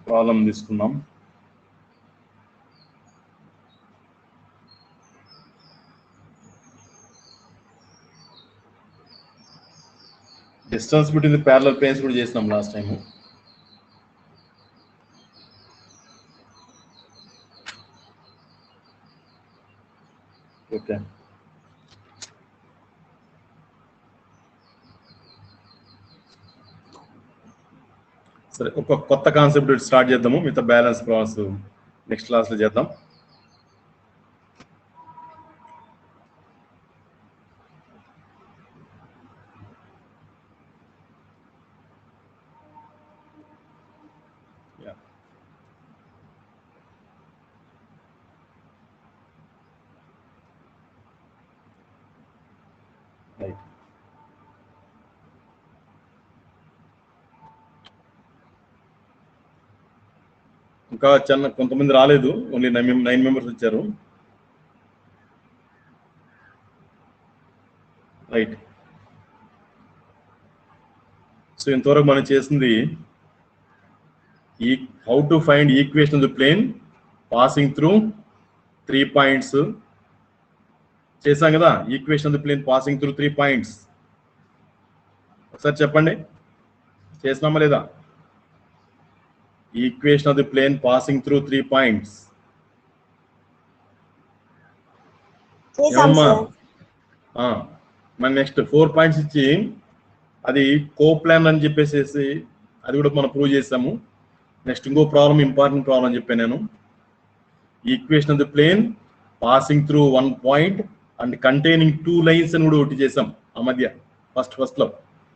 Problem తీసుకుందాం. Distance between the parallel planes కూడా చేసినాం లాస్ట్ టైం. ఓకే, సరే ఒక కొత్త కాన్సెప్ట్ స్టార్ట్ చేద్దాము. మిగతా బ్యాలెన్స్ ప్రాబ్లమ్స్ నెక్స్ట్ క్లాస్లో చేద్దాం. రైట్, ఇంకా కొంతమంది రాలేదు, ఓన్లీ 9 మెంబర్స్ వచ్చారు. రైట్, సో ఇంతవరకు మనం చేసింది how to find equation of the plane passing through 3 points చేసాం కదా. Equation of the plane passing through 3 points ఒకసారి చెప్పండి, చేసినామా లేదా? Equation of the plane passing through 3 points. ఏమమ్మా? మన నెక్స్ట్ 4 పాయింట్స్ ఇచ్చి అది కోప్లాన్ అని చెప్పేసి అది కూడా మనం ప్రూవ్ చేసాము. నెక్స్ట్ ఇంకో ప్రాబ్లం, ఇంపార్టెంట్ ప్రాబ్లం అని చెప్పాను నేను. Equation of the plane passing through 1 point and containing 2 lines అని కూడా ఒకటి చేసాం ఆ మధ్య ఫస్ట్ లో,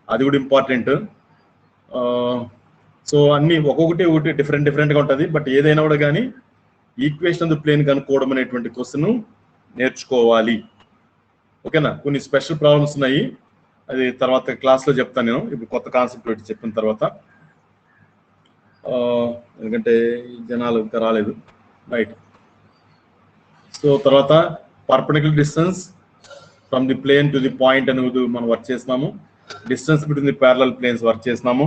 అది కూడా ఇంపార్టెంట్. సో అన్ని ఒక్కొక్కటి డిఫరెంట్గా ఉంటుంది. బట్ ఏదైనా కూడా కానీ ఈక్వేషన్ ఆఫ్ ది ప్లేన్ కనుక్కోవడం అనేటువంటి క్వశ్చన్ నేర్చుకోవాలి. ఓకేనా? కొన్ని స్పెషల్ ప్రాబ్లమ్స్ ఉన్నాయి, అది తర్వాత క్లాస్లో చెప్తాను నేను. ఇప్పుడు కొత్త కాన్సెప్ట్ పెట్టి చెప్పిన తర్వాత, ఎందుకంటే జనాలు ఇంకా రాలేదు. రైట్, సో తర్వాత perpendicular distance from the plane to the point అనేది మనం వర్క్ చేసినాము. Distance between the parallel planes work చేసినాము.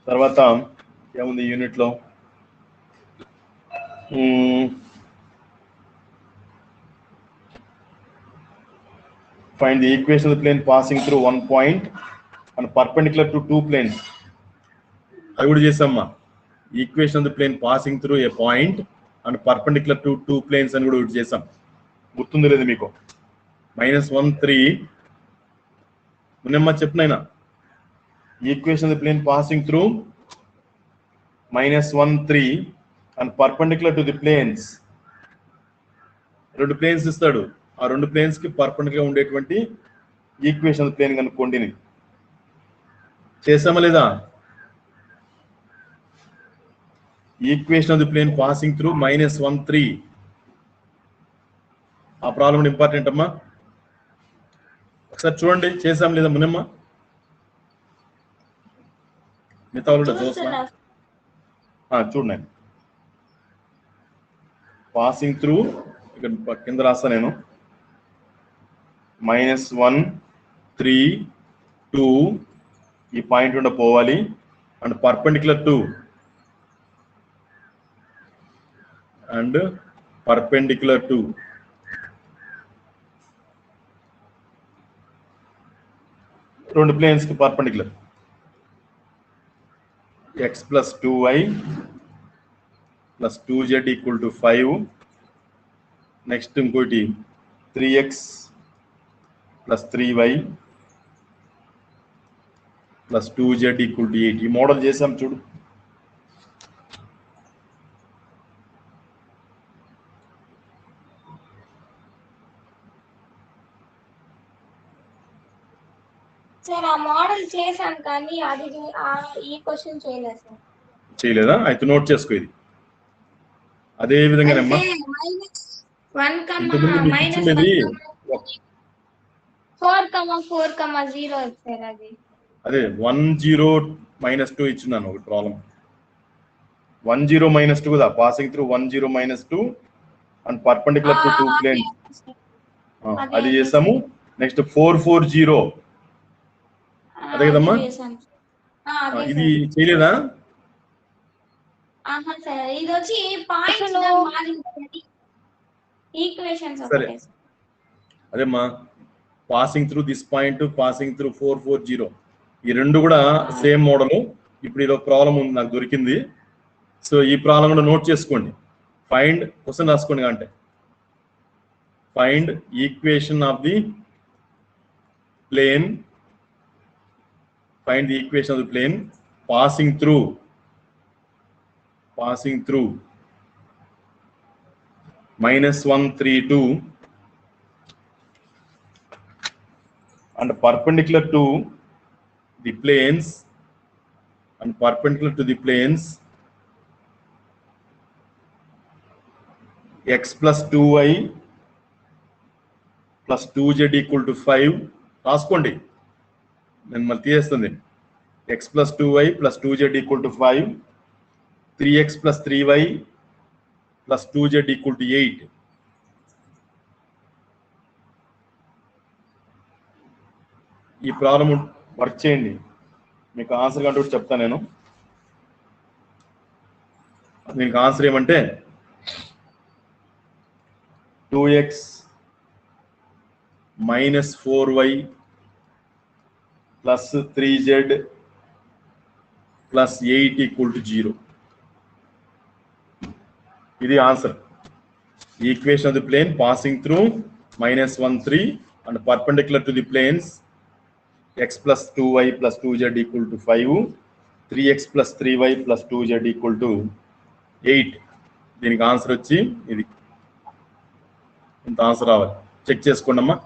తర్వాత ఏముంది యూనిట్లో, find the equation of the plane passing through 1 point and perpendicular to 2 planes, అది కూడా చేసామ్మా. Equation of the plane passing through a point and perpendicular to 2 planes అని కూడా చేసాం. గుర్తుంది లేదు మీకు? -1 3 ఉన్నమ్మా చెప్పినైనా. Equation of the plane passing through -1 3 and perpendicular to the planes, 2 planes ఇస్తాడు. ఆ 2 ప్లేన్స్ కి పర్పెండిక్యులర్ ఉండేటువంటి ఈక్వేషన్ ఆఫ్ ది ప్లేన్ కనుక్కోండి. చేసామా లేదా? Equation of the plane passing through -1 3, ఆ ప్రాబ్లం ఇంపార్టెంట్ అమ్మా. ఒకసారి చూడండి, చేసాం లేదా మునమ్మ? మిగతా వాళ్ళు చూడండి. పాసింగ్ త్రూ ఇక్కడ కింద రాస్తా నేను, -1 3 2 ఈ పాయింట్ ఉండ పోవాలి అండ్ పర్పెండిక్యులర్ టు రెండు ప్లేన్స్ కి perpendicular x + 2y + 2z = 5. Next ఇంకోటి 3x + 3y + 2z = 8. ఈ మోడల్ చేసాం చూడు. సార్ ఆ మోడల్ చేశాను కానీ అది ఈ క్వశ్చన్ చేయలేదు సార్. చేయలేదా? అయితే నోట్ చేసుకో. ఇది అదే విధంగానే అమ్మా. 4,4,0 సార్ అది. అదే 1 0 -2 ఇచ్చినాను ఒక ప్రాబ్లం. 1 0 -2 కదా, passing through 1 0 -2 and perpendicular to 2 planes, అది చేసాము. నెక్స్ట్ 4 4 0, అదే కదమ్మా. ఇది చేయలేదా? ఆహా సార్ ఇది వచ్చి పాయింట్స్ మారింది ఈక్వేషన్స్ సరే ఒకటే అదేమ్మా passing through this point passing through 440 ఈ రెండు కూడా సేమ్ మోడల్ ఇప్పుడు ఇది ఒక ప్రాబ్లం ఉంది నాకు దొరికింది సో ఈ ప్రాబ్లం కూడా నోట్ చేసుకోండి ఫైండ్ క్వశ్చన్ రాసుకోండి అంటే find equation of the plane find the equation of the plane passing through -132 and perpendicular to the planes x plus 2y plus 2z equal to 5 రాసుకోండి నేను మళ్ళీ తీసేస్తుంది x plus 2y plus 2z equal to 5 3x plus 3y plus 2z equal to 8 ఈ problem work చేయండి మీకు answer కంటూ చెప్తాను నేను దీనికి ఆన్సర్ ఏమంటే 2x minus 4y plus 3z plus 8 equal to 0 ఇది answer equation of the plane passing through -1 and perpendicular to the planes x plus 2y plus 2z equal to 5 3x plus 3y plus 2z equal to 8 దీనికి answer వచ్చి ఇది ఇంత answer రావాలి check చేసుకోండి అమ్మా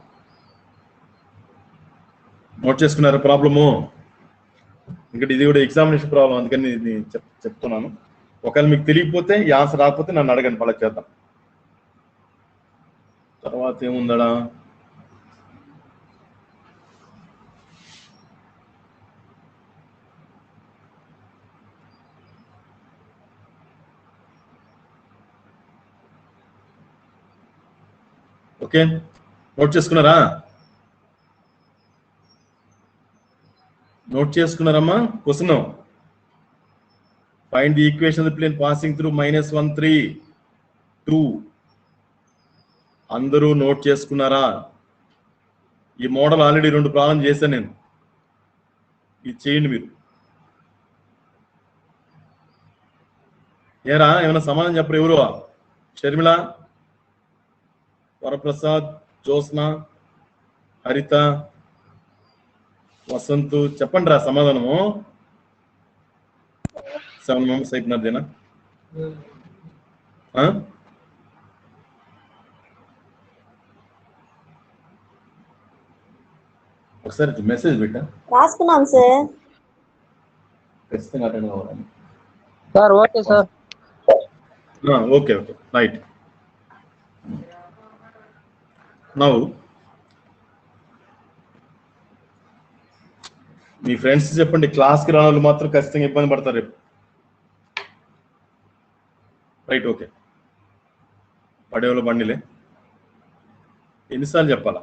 note చేసుకున్నారా problem ఇంకా ఇది కూడా ఎగ్జామినేషన్ ప్రాబ్లం అందుకని ఇది చెప్తున్నాను ఒకవేళ మీకు తెలియకపోతే ఈ ఆన్సర్ రాకపోతే నన్ను అడగండి పలా చేద్దాం తర్వాత ఏముందడా ఓకే నోట్ చేసుకున్నారమ్మా question find the equation of the plane passing through -132 అందరూ నోట్ చేసుకున్నారా ఈ మోడల్ ఆల్రెడీ 2 ప్రాబ్లం చేశాను నేను ఇది చేయండి మీరు ఏరా ఏమైనా సమాధానం చెప్పరు ఎవరు షర్మిల వరప్రసాద్ జ్యోత్స్న హరిత వసంత్ చెప్పండి రా సమాధానము 7 మెంబర్స్ అయిపోయినాదేనా ఒకసారి మెసేజ్ పెట్టా రాసుకున్నాం సార్ ఖచ్చితంగా అటెండ్ కావాలని sir okay sir okay right now మీ ఫ్రెండ్స్ చెప్పండి క్లాస్కి రాని వాళ్ళు మాత్రం ఖచ్చితంగా ఇబ్బంది పడతారు రేపు రైట్ ఓకే పడేవాళ్ళు బండిలే ఎన్నిసార్లు చెప్పాలా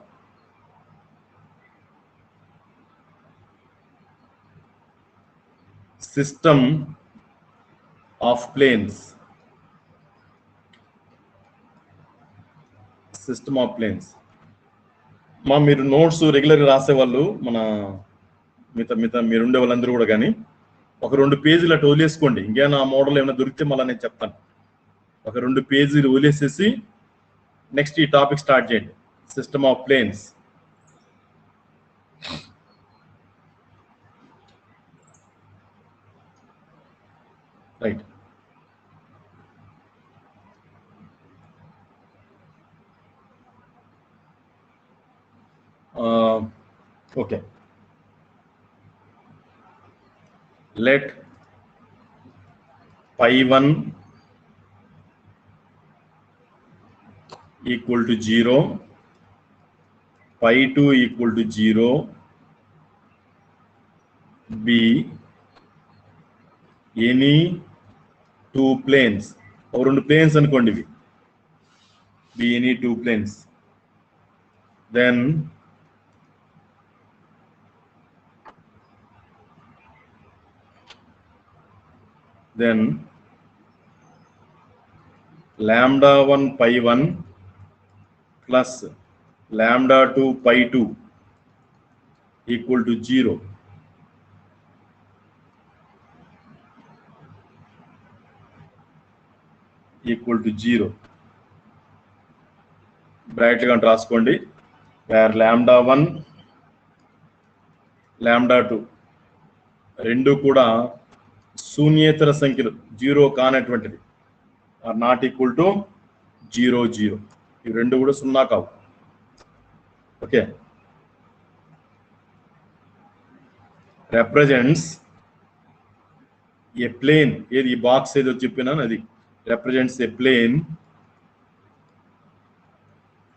సిస్టమ్ ఆఫ్ ప్లేన్స్ మా మీరు నోట్స్ రెగ్యులర్గా రాసేవాళ్ళు మన మిగతా మీరు ఉండే వాళ్ళందరూ కూడా కానీ ఒక 2 పేజీలు అటు వదిలేసుకోండి ఇంకేమైనా ఆ మోడల్ ఏమైనా దొరికితే మళ్ళీ నేను చెప్తాను ఒక 2 పేజీలు వదిలేసేసి నెక్స్ట్ ఈ టాపిక్ స్టార్ట్ చేయండి system of planes right okay let pi1 equal to 0 pi2 equal to 0 be any 2 planes or 2 planes అనుకోండి ఇవి be any 2 planes then λ1 π1 plus λ2 π2 equal to 0. Equal to 0. Bracket గా రాసుకోండి. వేర్ λ1 λ2 రెండు కూడా శూన్యేతర సంఖ్యలు, జీరో కానటువంటిది, ఆర్ నాట్ ఈక్వల్ టు 0 0. ఇవి రెండు కూడా సున్నా కావు. Okay, represents a plane. ఏది ఈ బాక్స్ ఏదో చెప్పినాను, అది represents a plane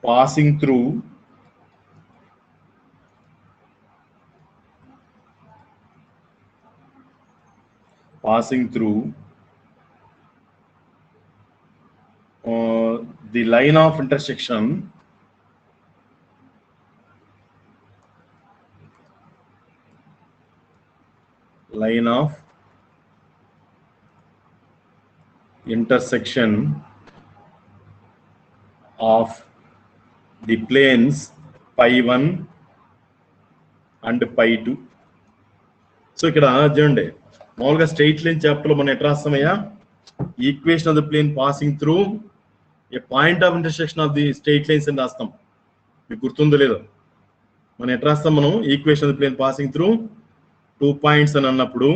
passing through the line of intersection of the planes π1 and π2. So ఇక్కడ చూడండి, మామూలుగా స్ట్రైట్ లైన్ చాప్టర్ లో మనం ఎట్లా రాస్తామయ్యా, equation of the plane passing through a point of intersection of the straight lines అని రాస్తాం. మీకు గుర్తుందో లేదో, మనం ఎట్లా రాస్తాం, మనం equation of the plane passing through 2 points అని అన్నప్పుడు,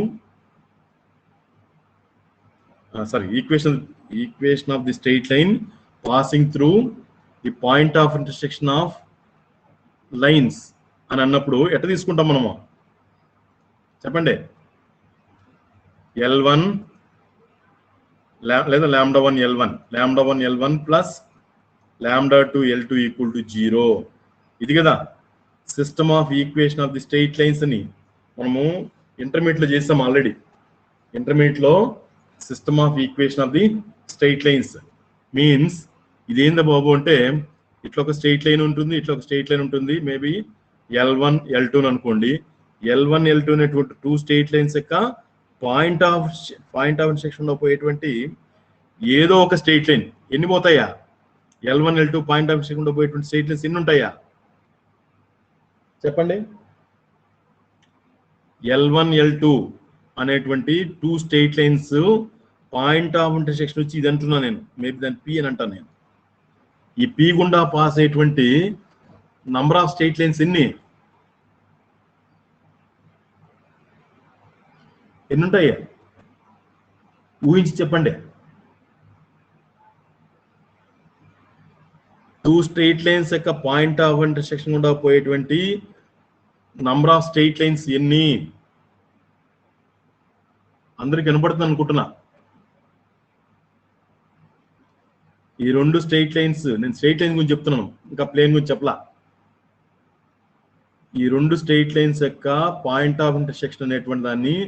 sorry, equation of the straight line passing through the point of intersection of lines అని అన్నప్పుడు ఎట్లా తీసుకుంటాం మనము చెప్పండి. L1 లేదా λ1 L1 plus λ2 L2 equal to 0. ఇది కదా system of equation of the straight lines అని మనము ఇంటర్మీడియట్ లో చేస్తాం ఆల్రెడీ. ఇంటర్మీడియట్ లో system of equation of the straight lines means ఇదేందా బాబు అంటే, ఇట్లా ఒక స్ట్రైట్ లైన్ ఉంటుంది, ఇట్లా ఒక స్ట్రైట్ లైన్ ఉంటుంది, మేబీ L1 L2 అనుకోండి. L1 L2 అనేటువంటి 2 స్ట్రైట్ లైన్స్ యొక్క పాయింట్ ఆఫ్ ఇంటర్సెక్షన్ లో పోయేటువంటి ఏదో ఒక స్ట్రైట్ లైన్ ఎన్ని పోతాయా, L1 L2 point of intersection లో పోయేటువంటి స్ట్రైట్ లైన్స్ ఎన్ని ఉంటాయా చెప్పండి. L1 L2 అనేటువంటి 2 straight lines point of intersection వచ్చి ఇది అంటున్నా నేను, మేబీ దాన్ని P అని అంటాను నేను. ఈ P గుండా పాస్ అయ్యేటువంటి నంబర్ ఆఫ్ స్ట్రైట్ లైన్స్ ఎన్ని ఉంటాయా ఊహించి చెప్పండి. 2 స్ట్రైట్ లైన్స్ యొక్క పాయింట్ ఆఫ్ ఇంటర్సెక్షన్ గుండా పోయేటువంటి నంబర్ ఆఫ్ స్ట్రైట్ లైన్స్ ఎన్ని? అందరికి వినపడుతుంది అనుకుంటున్నా. ఈ 2 స్ట్రైట్ లైన్స్, నేను స్ట్రైట్ లైన్ గురించి చెప్తున్నాను, ఇంకా ప్లేన్ గురించి చెప్పలా. ఈ 2 స్ట్రైట్ లైన్స్ యొక్క పాయింట్ ఆఫ్ ఇంటర్సెక్షన్ అనేటువంటి దాన్ని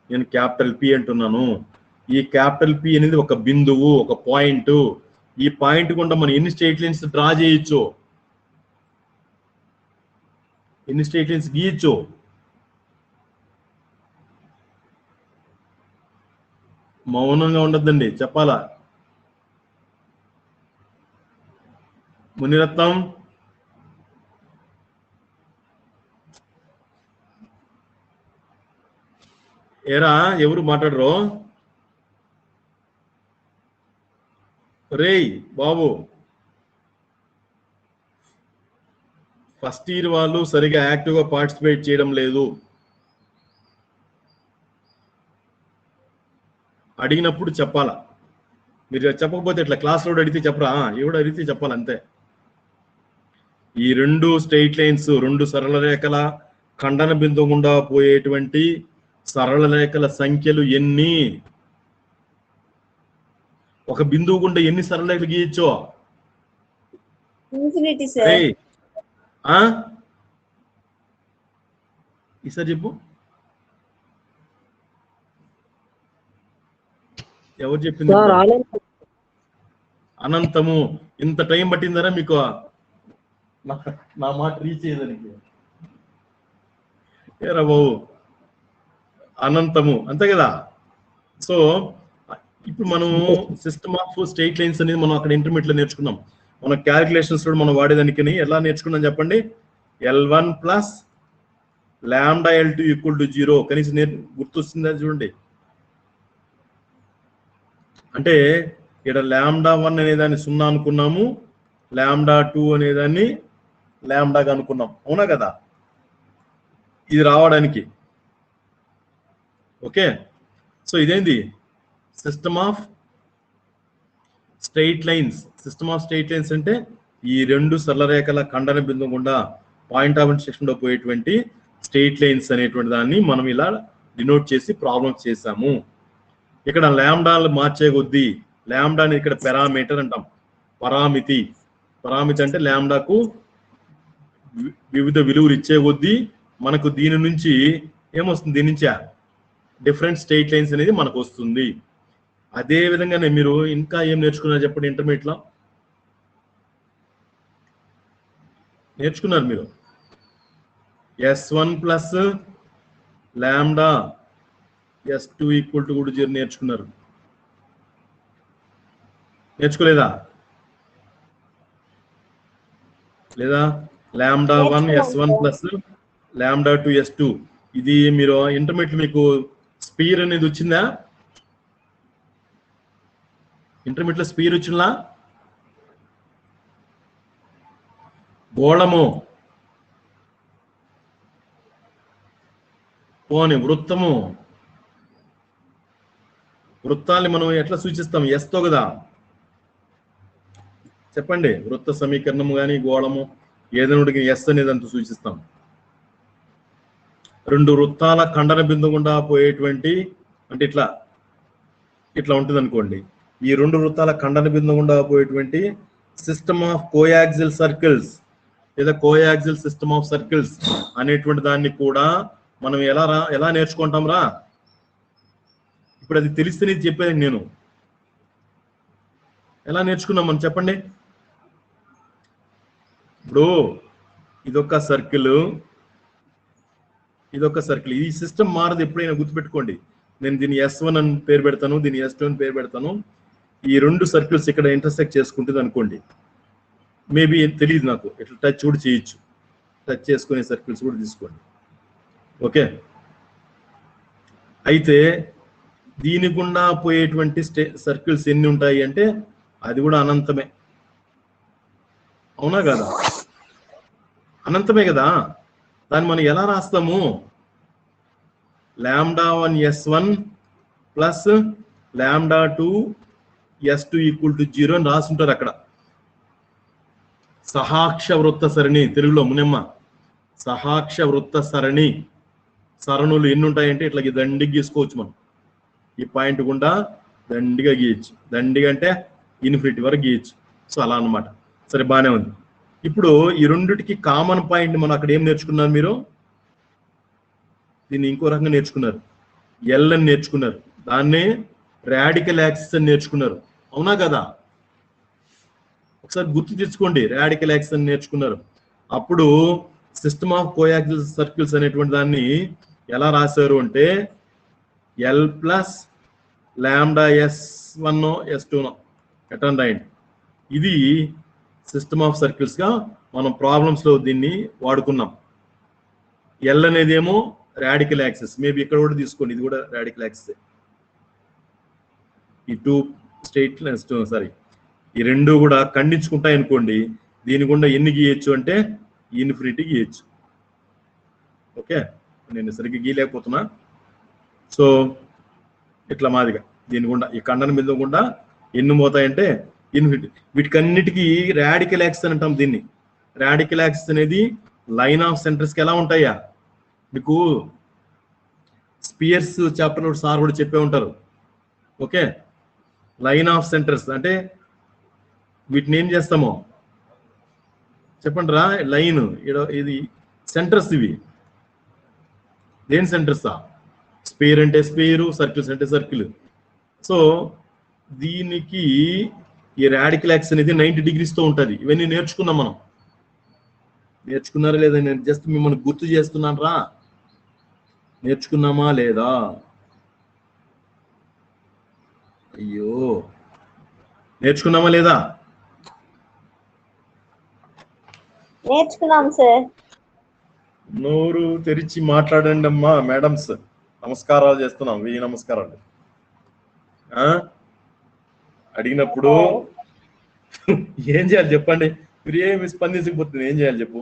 నేను క్యాపిటల్ P అంటున్నాను. ఈ క్యాపిటల్ P అనేది ఒక బిందువు, ఒక పాయింట్. ఈ పాయింట్ గుండా మనం ఎన్ని స్ట్రైట్ లైన్స్ డ్రా చేయొచ్చు, ఎన్ని స్ట్రైట్ లైన్స్ గీయచ్చు? మౌనంగా ఉండద్దండి, చెప్పాలా. మునిరత్నం, ఏరా ఎవరు మాట్లాడరు? రేయ్ బాబు, ఫస్ట్ ఇయర్ వాళ్ళు సరిగా యాక్టివ్గా పార్టిసిపేట్ చేయడం లేదు. అడిగినప్పుడు చెప్పాలా, మీరు చెప్పకపోతే ఇట్లా క్లాస్లో అడిగితే చెప్పరా, ఎవడు అడిగితే చెప్పాలి అంతే. ఈ 2 స్ట్రైట్ లైన్స్, 2 సరళ రేఖల ఖండన బిందువు గుండా పోయేటువంటి సరళ రేఖల సంఖ్యలు ఎన్ని? ఒక బిందువు గుండా ఎన్ని సరళ రేఖలు గీయచ్చో? Infinity sir. ఈసారి చెప్పు, ఎవరు చెప్పింది? అనంతము. ఇంత టైం పట్టిందరా మీకు నా మాట రీచ్ అయ్యేదానికి? ఏరా బాబు, అనంతము అంతే కదా. సో ఇప్పుడు మనం సిస్టమ్ ఆఫ్ స్ట్రెయిట్ లైన్స్ అనేది మనం అక్కడ ఇంటర్మీడియట్ లో నేర్చుకున్నాం. మన క్యాలిక్యులేషన్స్ కూడా మనం వాడేదానికి ఎలా నేర్చుకున్నాం చెప్పండి? L1 plus lambda L2 equal to 0. కనీసం గుర్తొస్తుందా చూడండి. అంటే ఇక్కడ λ1 అనేదాన్ని 0 అనుకున్నాము, λ2 అనేదాన్ని లాంబ్డాగా అనుకున్నాం. అవునా కదా? ఇది రావడానికి. ఓకే, సో ఇదేంది system of straight lines. System of straight lines అంటే ఈ రెండు సరళ రేఖల ఖండన బిందువు గుండా పాయింట్ ఆఫ్ ఇంటర్సెక్షన్ లో పోయేటువంటి స్ట్రెయిట్ లైన్స్ అనేటువంటి దాన్ని మనం ఇలా డినోట్ చేసి ప్రాబ్లమ్స్ చేసాము. ఇక్కడ లాంబ్డాలు మార్చే కొద్దీ లాంబ్డాని ఇక్కడ పారామీటర్ అంటాం. పరామితి. పరామితి అంటే లాంబ్డాకు వివిధ విలువలు ఇచ్చే కొద్దీ మనకు దీని నుంచి ఏమొస్తుంది? దీని నుంచి డిఫరెంట్ స్ట్రెయిట్ లైన్స్ అనేది మనకు వస్తుంది. అదే విధంగానే మీరు ఇంకా ఏం నేర్చుకున్నారు చెప్పండి? ఇంటర్మీడియట్ లో నేర్చుకున్నారు మీరు S1 plus lambda S2 equal to కూడా 0 నేర్చుకున్నారు. నేర్చుకోలేదా? లేదా λ1 S1 ప్లస్ λ2 S2. ఇది మీరు ఇంటర్మీడియట్ మీకు స్పీర్ అనేది వచ్చిందా? ఇంటర్మీడియట్ లో స్పీర్ వచ్చిందా? గోళము, పోని వృత్తము. వృత్తాన్ని మనం ఎట్లా సూచిస్తాం? ఎస్తో కదా. చెప్పండి, వృత్త సమీకరణము కానీ గోళము ఏదైనా ఎస్ అనేది అంత సూచిస్తాం. రెండు వృత్తాల ఖండన బిందువు గుండా పోయేటువంటి, అంటే ఇట్లా ఇట్లా ఉంటుంది అనుకోండి. ఈ రెండు వృత్తాల ఖండన బిందువు గుండా పోయేటువంటి సిస్టమ్ ఆఫ్ కోయాక్సిల్ సర్కిల్స్ లేదా కోయాక్సిల్ సిస్టమ్ ఆఫ్ సర్కిల్స్ అనేటువంటి దాన్ని కూడా మనం ఎలా నేర్చుకుంటాం రా? ఇప్పుడు అది తెలిస్తే చెప్పేది నేను. ఎలా నేర్చుకున్నాం మనం చెప్పండి? ఇప్పుడు ఇదొక సర్కిల్, ఇదొక సర్కిల్. ఈ సిస్టమ్ మారదు, ఎప్పుడైనా గుర్తుపెట్టుకోండి. నేను దీన్ని S1 అని పేరు పెడతాను, దీన్ని S2 అని పేరు పెడతాను. ఈ రెండు సర్కిల్స్ ఇక్కడ ఇంటర్సెక్ట్ చేసుకుంటుంది అనుకోండి. మేబీ తెలియదు నాకు, ఇట్లా టచ్ కూడా చేయొచ్చు. టచ్ చేసుకునే సర్కిల్స్ కూడా తీసుకోండి. ఓకే, అయితే దీని గుండా పోయేటువంటి సర్కిల్స్ ఎన్ని ఉంటాయి అంటే అది కూడా అనంతమే. అవునా కదా? అనంతమే కదా. దాన్ని మనం ఎలా రాస్తాము? λ1 S1 plus λ2 S2 equal to 0 అని రాస్తుంటారు అక్కడ. సహాక్ష వృత్త సరణి, తెలుగులో మునెమ్మ. సహాక్ష వృత్త సరణి. సరణులు ఎన్ని ఉంటాయంటే ఇట్లా దండిగా గీసుకోవచ్చు మనం. ఈ పాయింట్ గుండా దండిగా గీయచ్చు. దండిగా అంటే ఇన్ఫినిటీ వరకు గీయచ్చు. సో అలా అన్నమాట. సరే, బాగానే ఉంది. ఇప్పుడు ఈ రెండిటికి కామన్ పాయింట్ మనం అక్కడ ఏం నేర్చుకున్నారు? మీరు దీన్ని ఇంకో రకంగా నేర్చుకున్నారు. ఎల్ అని నేర్చుకున్నారు. దాన్నే రాడికల్ యాక్సిస్ అని నేర్చుకున్నారు. అవునా కదా? ఒకసారి గుర్తు తెచ్చుకోండి. రాడికల్ యాక్సిస్ అని నేర్చుకున్నారు. అప్పుడు సిస్టమ్ ఆఫ్ కోయాక్సిల్ సర్కిల్స్ అనేటువంటి దాన్ని ఎలా రాశారు అంటే L plus lambda S1 S2 ఎట్లా రాయండి. ఇది సిస్టమ్ ఆఫ్ సర్కిల్స్ గా మనం ప్రాబ్లమ్స్ లో దీన్ని వాడుకున్నాం. ఎల్ అనేది ఏమో రాడికల్ యాక్సిస్. మేబీ ఇక్కడ కూడా తీసుకోండి, ఇది కూడా రాడికల్ యాక్సిస్. ఈ టూ స్ట్రెయిట్ లైన్స్, సారీ, ఈ రెండు కూడా ఖండించుకుంటాయి అనుకోండి. దీని గుండా ఎన్ని గీయచ్చు అంటే ఇన్ఫినిటీ గీయచ్చు. ఓకే, నేను సరిగ్గా గీయలేకపోతున్నా. సో ఇట్లా మాదిగా దీని గుండా ఈ ఖండన బిందువు గుండా ఎన్ని పోతాయంటే ఇన్ఫినిటీ. వీటికన్నిటికీ రాడికల్ యాక్సిస్ అని అంటాం దీన్ని. రాడికల్ యాక్సిస్ అనేది లైన్ ఆఫ్ సెంటర్స్ కి ఎలా ఉంటాయా? మీకు స్పియర్స్ చాప్టర్ లో సార్ కూడా చెప్పే ఉంటారు. ఓకే, లైన్ ఆఫ్ సెంటర్స్ అంటే వీటిని ఏం చేస్తామో చెప్పండి రా. లైన్ ఇది సెంటర్స్. ఇవి దేని సెంటర్సా? స్పేర్ అంటే స్పేరు, సర్కిల్స్ అంటే సర్కిల్. సో దీనికి ఈ రాడికల్ యాక్సిస్ అనేది 90 degrees తో ఉంటుంది. ఇవన్నీ నేర్చుకున్నాం మనం. నేర్చుకున్నారా లేదా? నేను జస్ట్ మిమ్మల్ని గుర్తు చేస్తున్నాను రా. నేర్చుకున్నామా లేదా? అయ్యో, నేర్చుకున్నామా లేదా? నేర్చుకున్నాం సార్. నోరు తెరిచి మాట్లాడండి అమ్మా మేడమ్స్. నమస్కారాలు చేస్తున్నాం, వెయ్యి నమస్కారాలు. అడిగినప్పుడు ఏం చేయాలి చెప్పండి? మీరు ఏమి స్పందించకపోతుంది ఏం చేయాలి చెప్పు?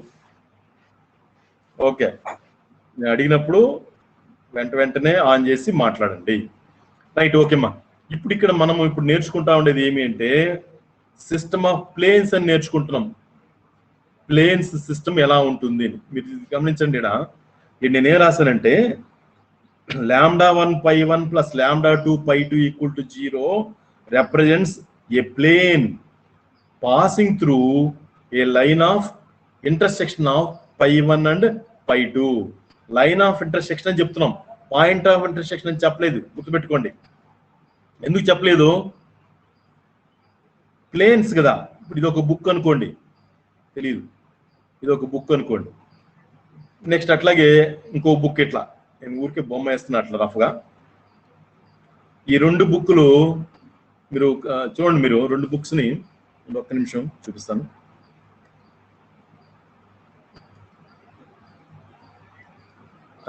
ఓకే, నేను అడిగినప్పుడు వెంటనే ఆన్ చేసి మాట్లాడండి. రైట్, ఓకేమ్మా. ఇప్పుడు ఇక్కడ మనం ఇప్పుడు నేర్చుకుంటా ఉండేది ఏమి అంటే సిస్టమ్ ఆఫ్ ప్లేన్స్ అని నేర్చుకుంటున్నాం. ప్లేన్స్ సిస్టమ్ ఎలా ఉంటుంది మీరు గమనించండి. ఇక్కడ నేనేం రాశానంటే λ1 π1 plus λ2 π2 equal to 0 represents a plane passing through a line of intersection of π1 and π2. Line of intersection అని చెప్తున్నాం, పాయింట్ ఆఫ్ ఇంటర్సెక్షన్ అని చెప్పలేదు. గుర్తుపెట్టుకోండి. ఎందుకు చెప్పలేదు? ప్లేన్స్ కదా. ఇప్పుడు ఇది ఒక బుక్ అనుకోండి, తెలీదు, ఇది ఒక బుక్ అనుకోండి. నెక్స్ట్ అట్లాగే ఇంకో బుక్, ఇట్లా నేను ఊరికే బొమ్మ వేస్తున్నా అట్లా రఫ్గా. ఈ రెండు బుక్కులు మీరు చూడండి. మీరు రెండు బుక్స్ని ఒక్క నిమిషం చూపిస్తాను.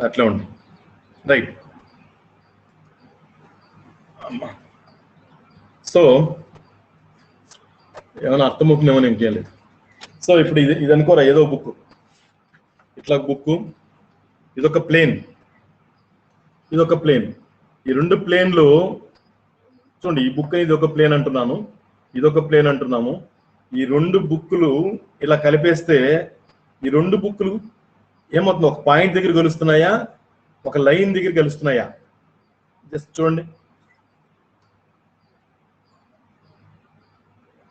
అట్లా ఉంది. రైట్. సో ఏమైనా అర్థమవుతుందేమో నేను చేయలేదు. సో ఇప్పుడు ఇది అనుకోరా, ఏదో బుక్, ఇట్లా బుక్, ఇదొక ప్లేన్, ఇదొక ప్లేన్. ఈ రెండు ప్లేన్లు చూడండి. ఈ బుక్ ఇది ఒక ప్లేన్ అంటున్నాను, ఇదొక ప్లేన్ అంటున్నాము. ఈ రెండు బుక్కులు ఇలా కలిపేస్తే ఈ రెండు బుక్కులు ఏమవుతుంది? ఒక పాయింట్ దగ్గర కలుస్తున్నాయా, ఒక లైన్ దగ్గర కలుస్తున్నాయా? జస్ట్ చూడండి,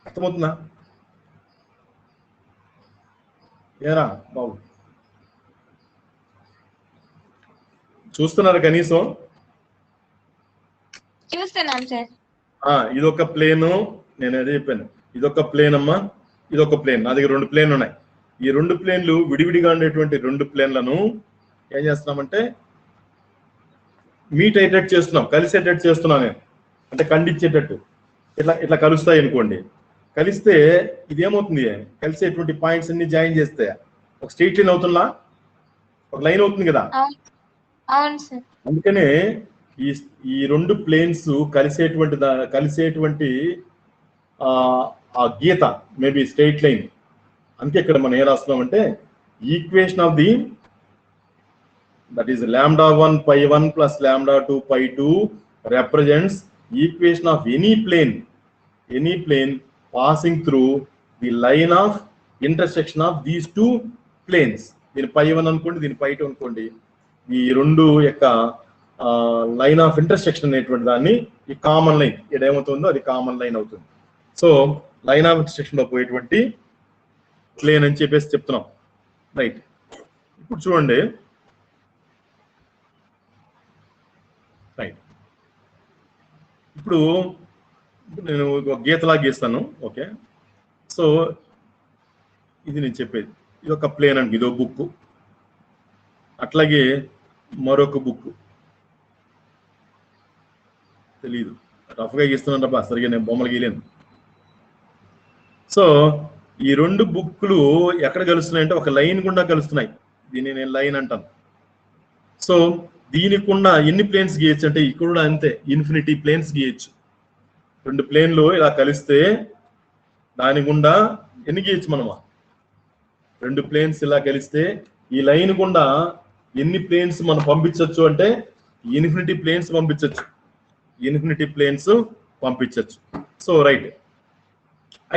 అర్థమవుతుందా? ఏరా బాబు, చూస్తున్నారు కనీసం? చూస్తున్నాం సార్. ఇదొక ప్లేను, నేను అదే చెప్పాను, ఇదొక ప్లేన్ అమ్మా, ఇదొక ప్లేన్. నా దగ్గర రెండు ప్లేన్లు ఉన్నాయి. ఈ రెండు ప్లేన్లు విడివిడిగా ఉండేటువంటి రెండు ప్లేన్లను ఏం చేస్తున్నామంటే మీట్ అయ్యేటట్టు చేస్తున్నాం, కలిసేటట్టు చేస్తున్నాను నేను. అంటే ఖండించేటట్టు ఇట్లా ఇట్లా కలుస్తాయి అనుకోండి. కలిస్తే ఇదేమవుతుంది? కలిసేటువంటి పాయింట్స్ అన్ని జాయిన్ చేస్తే ఒక స్ట్రెయిట్ లైన్ అవుతుందా? ఒక లైన్ అవుతుంది కదా. అందుకనే ఈ రెండు ప్లేన్స్ కలిసేటువంటి ఆ గీత మేబీ స్ట్రెయిట్ లైన్. అందుకే ఇక్కడ మనం ఏం రాస్తున్నామంటే equation of the that is λ1 π1 plus λ2 π2 represents equation of any plane passing through the line of intersection of these two planes. దీని π1 అనుకోండి, దీని π2 అనుకోండి. ఈ రెండు యొక్క లైన్ ఆఫ్ ఇంటర్సెక్షన్ అనేటువంటి దాన్ని ఈ కామన్ లైన్ ఏదేమవుతుందో అది కామన్ లైన్ అవుతుంది. సో లైన్ ఆఫ్ ఇంటర్సెక్షన్ లో పోయేటువంటి ప్లేన్ అని చెప్పేసి చెప్తున్నాం. రైట్. ఇప్పుడు చూడండి, రైట్, ఇప్పుడు నేను ఒక గీతలా గీస్తాను. ఓకే, సో ఇది నేను చెప్పేది, ఇది ఒక ప్లేన్ అండి, ఇదో బుక్. అట్లాగే మరొక బుక్, తెలీదు, రఫ్గా గీస్తున్నాను, సరిగా నేను బొమ్మలు గీయలేను. సో ఈ రెండు బుక్లు ఎక్కడ కలుస్తున్నాయి అంటే ఒక లైన్ గుండా కలుస్తున్నాయి. దీన్ని నేను లైన్ అంటాను. సో దీనికుండా ఎన్ని ప్లేన్స్ గీయచ్చు అంటే ఇక్కడ కూడా అంతే, ఇన్ఫినిటీ ప్లేన్స్ గీయచ్చు. రెండు ప్లేన్లు ఇలా కలిస్తే దాని గుండా ఎన్ని గీయచ్చు మనమా? రెండు ప్లేన్స్ ఇలా కలిస్తే ఈ లైన్ గుండా ఎన్ని ప్లేన్స్ మనం పంపించవచ్చు అంటే ఇన్ఫినిటీ ప్లేన్స్ పంపించవచ్చు, ఇన్ఫినిటీ ప్లేన్స్ పంపించవచ్చు. So right.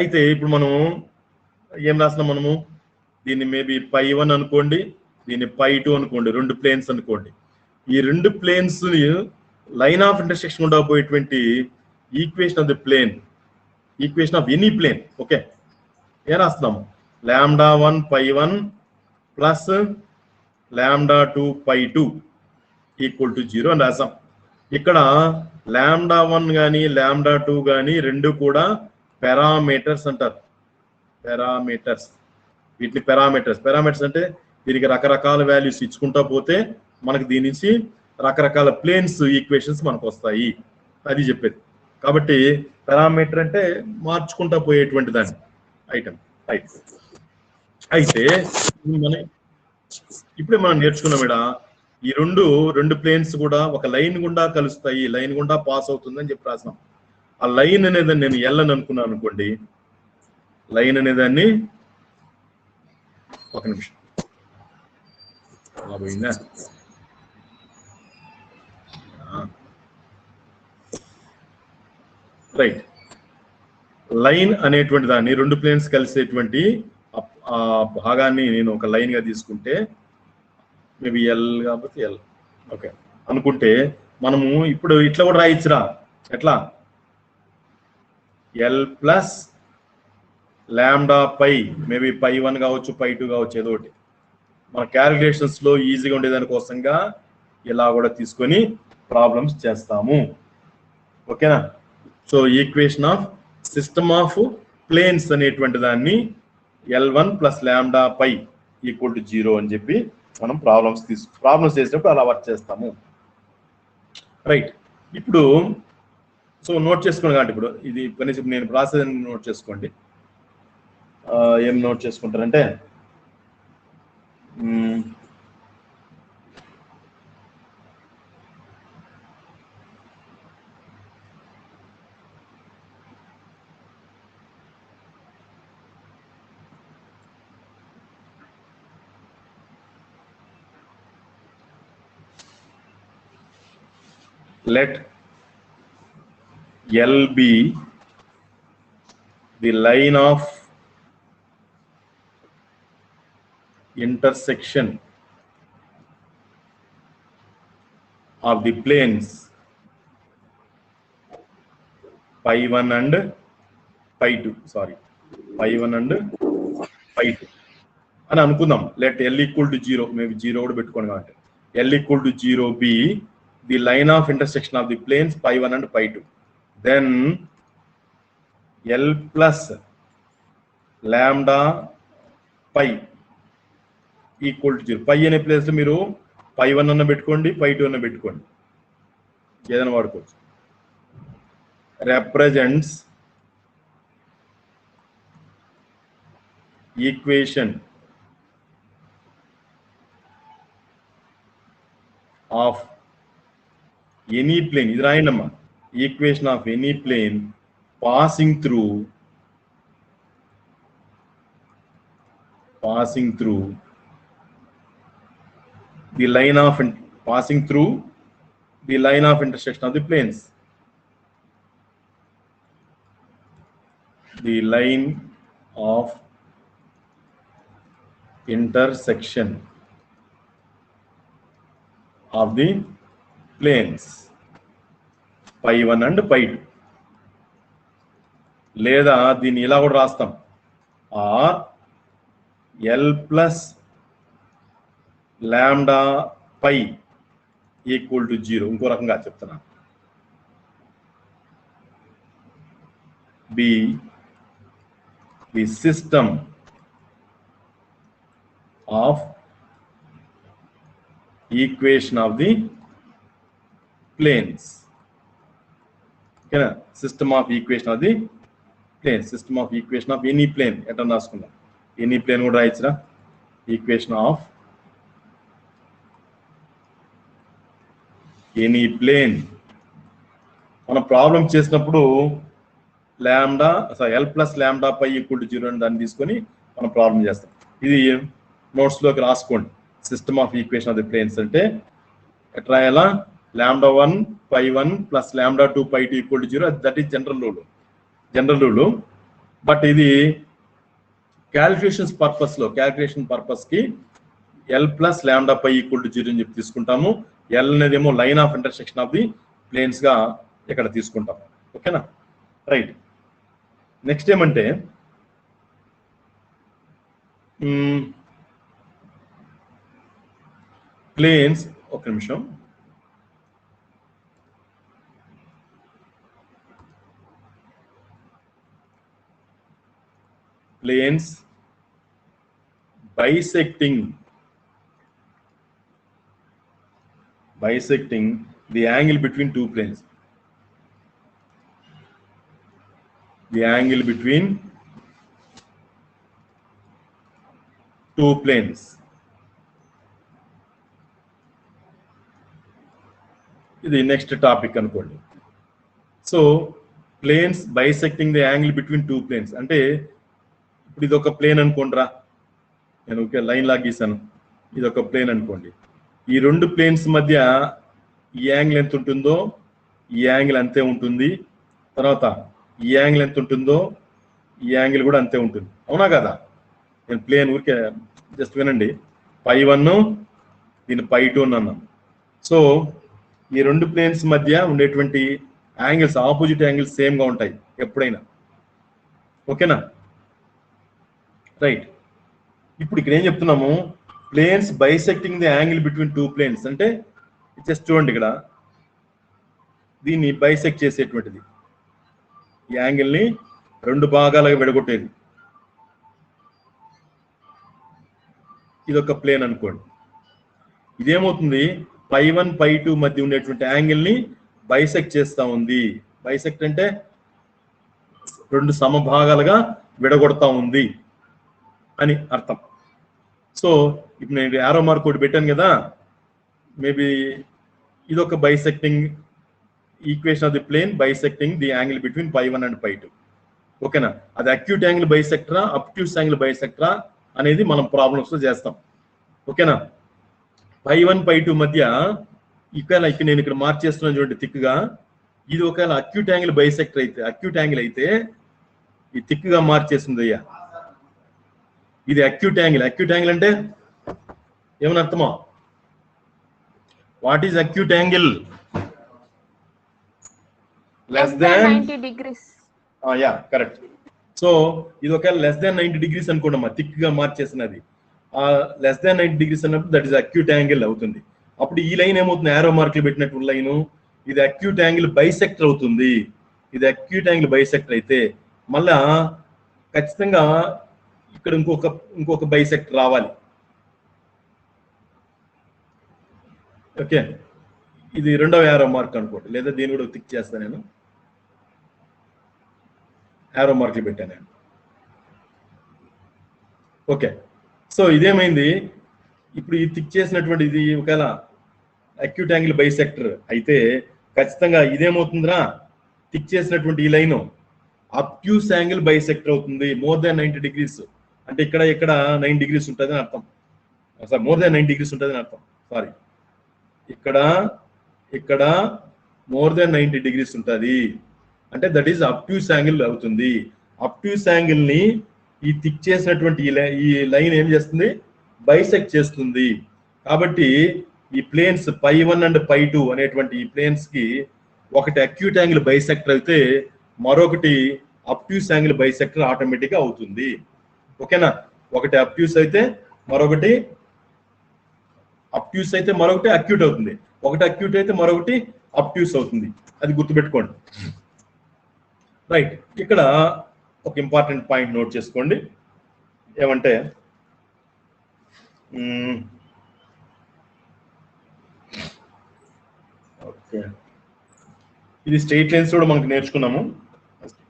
అయితే ఇప్పుడు మనం ఏం రాస్తున్నాం? మనము దీన్ని మేబీ π1 అనుకోండి, దీన్ని π2 అనుకోండి, రెండు ప్లేన్స్ అనుకోండి. ఈ రెండు ప్లేన్స్ లైన్ ఆఫ్ ఇంటర్సెక్షన్ గుండా పోయేటువంటి equation of the plane, equation of any plane. Okay, ఏం రాస్తున్నాము? λ1 π1 plus λ2 π2 ఈక్వల్ టు 0 అని రాసాం. ఇక్కడ λ1 కానీ λ2 కానీ రెండు కూడా పారామీటర్స్ అంటారు. పారామీటర్స్, వీటిని పారామీటర్స్ అంటే దీనికి రకరకాల వాల్యూస్ ఇచ్చుకుంటా పోతే మనకు దీని నుంచి రకరకాల ప్లేన్స్ ఈక్వేషన్స్ మనకు వస్తాయి. అది చెప్పేది. కాబట్టి పారామీటర్ అంటే మార్చుకుంటా పోయేటువంటి దాన్ని ఐటమ్. రైట్. అయితే మన ఇప్పుడే మనం నేర్చుకున్నాం ఇక్కడ ఈ రెండు ప్లేన్స్ కూడా ఒక లైన్ గుండా కలుస్తాయి, లైన్ గుండా పాస్ అవుతుందని చెప్పి రాసాం. ఆ లైన్ అనేదాన్ని నేను ఎల్ అని అనుకున్నాను అనుకోండి, లైన్ అనేదాన్ని ఒక నిమిషం పోయిందా, రైట్. లైన్ అనేటువంటి దాన్ని రెండు ప్లేన్స్ కలిసేటువంటి ఆ భాగాన్ని నేను ఒక లైన్ గా తీసుకుంటే మేబీ ఎల్ కాబట్టి ఎల్ ఓకే అనుకుంటే మనము ఇప్పుడు ఇట్లా కూడా రాయించరా, ఎట్లా ఎల్ ప్లస్ లాంబ్డా పై, మేబీ పై 1 కావచ్చు, పై 2 కావచ్చు, ఏదో ఒకటి మన క్యాలిక్యులేషన్స్ లో ఈజీగా ఉండేదానికోసంగా ఇలా కూడా తీసుకొని ప్రాబ్లమ్స్ చేస్తాము. ఓకేనా? So equation of system of planes అనేటువంటి దాన్ని L1 plus lambda pi equal to 0 అని చెప్పి మనం ప్రాబ్లమ్స్ చేసినప్పుడు అలా వర్క్ చేస్తాము. రైట్. ఇప్పుడు సో నోట్ చేసుకోండి కాబట్టి ఇప్పుడు ఇది కనీసం నేను ప్రాసెస్ నోట్ చేసుకోండి. ఏం note చేసుకుంటారంటే let L be the line of intersection of the planes pi 1 and pi 2, sorry, pi 1 and pi 2 అని అనుకుందాం. let L equal to 0, maybe 0 కూడా పెట్టుకోండి కాబట్టి L equal to 0 be the line of intersection of the planes pi 1 and pi 2. Then L plus lambda pi equal to 0. Pi అనే place లో మీరు pi 1 అన్న పెట్టుకోండి, pi 2 అన్న పెట్టుకోండి, ఏదైనా వాడుకోవచ్చు. represents equation of any plane, ఇది రాయండమ్మా, equation of any plane passing through the line of intersection of the planes. The line of intersection of the planes pi 1 and pi 2. లేదా దీన్ని ఇలా కూడా రాస్తాం, or L plus lambda pi equal to 0. ఇంకో రకంగా చెప్తున్నా, be the system of equation of the planes. ఓకేనా? System of equation of the plane, system of equation of any plane ఎట్లా రాసుకున్నాం, ఎనీ ప్లేన్ కూడా రాయించరా, ఈక్వేషన్ ఆఫ్ ఎనీ ప్లేన్. మనం problem చేసినప్పుడు lambda L plus lambda pi equal to 0 అని దాన్ని తీసుకొని మనం ప్రాబ్లం చేస్తాం. ఇది నోట్స్ లోకి రాసుకోండి. System of equation of the planes అంటే ఎట్లా రాయాలా, lambda 1 pi 1 plus lambda 2 pi 2 equal to 0. That is general rule. But ఇది క్యాలిక్యులేషన్ పర్పస్ కి L plus lambda pi equal to 0 అని చెప్పి తీసుకుంటాము. ఎల్ అనేది ఏమో line of intersection of the planes గా ఇక్కడ తీసుకుంటాం. ఓకేనా? రైట్. నెక్స్ట్ ఏమంటే ప్లేన్స్, ఒక నిమిషం, planes bisecting the angle between two planes. The angle between two planes. ఇది నెక్స్ట్ టాపిక్ అనుకోండి. So planes bisecting the angle between two planes అంటే ఇప్పుడు ఇది ఒక ప్లేన్ అనుకోండిరా, నేను ఒక లైన్ లాగా గీసాను, ఇది ఒక ప్లేన్ అనుకోండి. ఈ రెండు ప్లేన్స్ మధ్య ఈ యాంగిల్ ఎంత ఉంటుందో ఈ యాంగిల్ అంతే ఉంటుంది, తర్వాత ఈ యాంగిల్ ఎంత ఉంటుందో ఈ యాంగిల్ కూడా అంతే ఉంటుంది, అవునా కదా? నేను ప్లేన్ ఊరికే జస్ట్ వినండి, π1 దీని π2 అన్నాను. సో ఈ రెండు ప్లేన్స్ మధ్య ఉండేటువంటి యాంగిల్స్, ఆపోజిట్ యాంగిల్స్ సేమ్ గా ఉంటాయి ఎప్పుడైనా, ఓకేనా? రైట్. ఇప్పుడు ఇక్కడ ఏం చెప్తున్నాము, planes bisecting the angle between two planes అంటే జస్ట్ చూడండి, ఇక్కడ దీన్ని బైసెక్ట్ చేసేటువంటిది, ఈ యాంగిల్ ని రెండు భాగాలుగా విడగొట్టేది. ఇది ఒక ప్లేన్ అనుకోండి. ఇదేమవుతుంది, π1 π2 మధ్య ఉండేటువంటి యాంగిల్ ని బైసెక్ట్ చేస్తా ఉంది. బైసెక్ట్ అంటే రెండు సమభాగాలుగా విడగొడతా ఉంది అని అర్థం. సో ఇప్పుడు నేను యారో మార్క్ ఒకటి పెట్టాను కదా, మేబీ ఇది ఒక bisecting equation of the plane bisecting the angle between π1 and π2, ఓకేనా? అది అక్యూట్ యాంగిల్ బైసెక్టరా అబ్ట్యూస్ యాంగిల్ బైసెక్టరా అనేది మనం ప్రాబ్లమ్స్ లో చేస్తాం, ఓకేనా? π1 π2 మధ్య ఇక్కడ నేను ఇక్కడ మార్క్ చేస్తున్నాను చూడండి థిక్గా, ఇది ఒకవేళ అక్యూట్ యాంగిల్ బైసెక్టర్ అయితే, అక్యూట్ యాంగిల్ అయితే ఈ థిక్గా మార్చేస్తుంది అయ్యా, ఇది అక్యూట్ యాంగిల్. అక్యూట్ యాంగిల్ అంటే ఏమని అర్థమా? What is acute angle? Less than 90 degrees. Yeah correct. So ఇది ఒకవేళ లెస్ దాన్ 90 degrees అనుకోండి, థిక్ గా మార్చేసినది, లెస్ దాన్ 90 degrees అన్నప్పుడు దట్ ఈస్ అక్యూట్ యాంగిల్ అవుతుంది. అప్పుడు ఈ లైన్ ఏమవుతుంది, యారో మార్కులు పెట్టినటువంటి లైన్, ఇది అక్యూట్ యాంగిల్ బైసెక్టర్ అవుతుంది. ఇది అక్యూట్ యాంగిల్ బైసెక్టర్ అయితే మళ్ళా ఖచ్చితంగా ఇక్కడ ఇంకొక బైసెక్టర్ రావాలి, ఓకే? ఇది రెండవ యారో మార్క్ అనుకోండి, లేదా దీన్ని కూడా టిక్ చేస్తాను నేను, యారో మార్కులు పెట్టాను నేను, ఓకే? సో ఇదేమైంది, ఇప్పుడు ఈ టిక్ చేసినటువంటి ఇది ఒకవేళ అక్యూట్ యాంగిల్ బైసెక్టర్ అయితే ఖచ్చితంగా ఇదేమవుతుందిరా, టిక్ చేసినటువంటి ఈ లైన్ అబ్ట్యూస్ యాంగిల్ బైసెక్టర్ అవుతుంది. మోర్ దాన్ 90 degrees అంటే ఇక్కడ 9 degrees ఉంటుంది అని అర్థం, సారీ మోర్ దాన్ 9 degrees ఉంటుంది అని అర్థం, సారీ ఇక్కడ మోర్ దాన్ 90 degrees ఉంటుంది అంటే దట్ ఈస్ అబ్ట్యూస్ యాంగిల్ అవుతుంది. అబ్ట్యూస్ యాంగిల్ ని ఈ టిక్ చేసినటువంటి ఈ లైన్ ఏం చేస్తుంది, బైసెక్ట్ చేస్తుంది. కాబట్టి ఈ ప్లేన్స్ π1 అండ్ π2 అనేటువంటి ఈ ప్లేన్స్ కి ఒకటి అక్యూట్ యాంగిల్ బైసెక్టర్ అయితే మరొకటి అబ్ట్యూస్ యాంగిల్ బైసెక్టర్ ఆటోమేటిక్ గా అవుతుంది, ఓకేనా? ఒకటి అబ్ట్యూస్ అయితే మరొకటి అక్యూట్ అవుతుంది, ఒకటి అక్యూట్ అయితే మరొకటి అబ్ట్యూస్ అవుతుంది, అది గుర్తుపెట్టుకోండి. రైట్. ఇక్కడ ఒక ఇంపార్టెంట్ పాయింట్ నోట్ చేసుకోండి, ఏమంటే ఓకే, ఇది స్ట్రెయిట్ లైన్స్ కూడా మనకు నేర్చుకున్నాము.